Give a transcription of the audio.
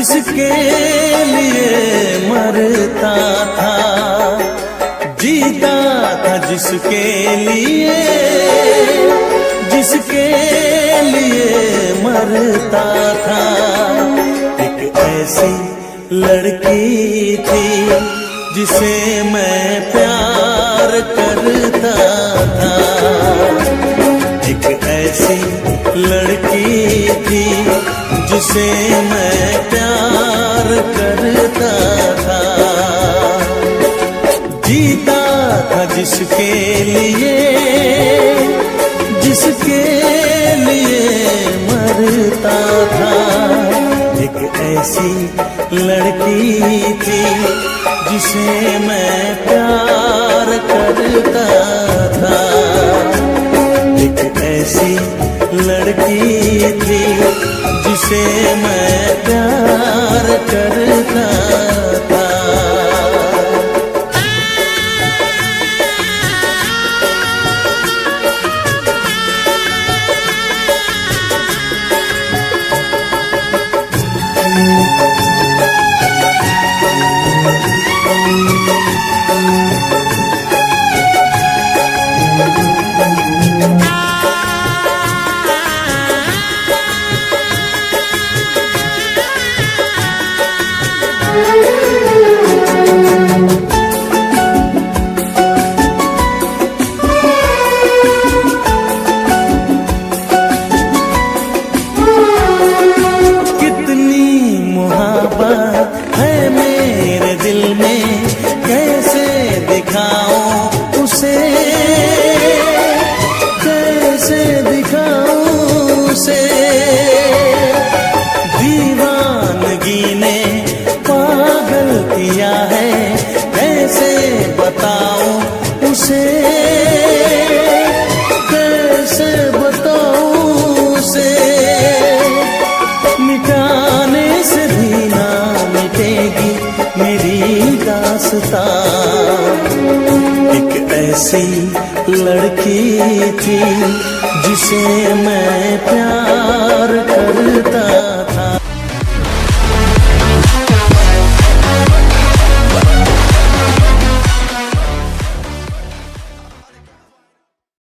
जिसके लिए मरता था, जीता था जिसके लिए, जिसके लिए मरता था। एक ऐसी लड़की थी जिसे मैं प्यार करता था, एक ऐसी लड़की थी जिसे मैं प्यार करता था। जीता था जिसके लिए, जिसके लिए मरता था। एक ऐसी लड़की थी जिसे मैं प्यार करता था, एक ऐसी लड़की थी जिसे मैं प्यार करता था। है मेरे दिल में, कैसे दिखाऊं उसे, कैसे दिखाऊं उसे। दीवानगी ने पागल किया है, कैसे बताऊं उसे, कैसे बताऊं उसे। मिटाने से भी ना मिटेगी मेरी दास्तां। एक ऐसी लड़की थी जिसे मैं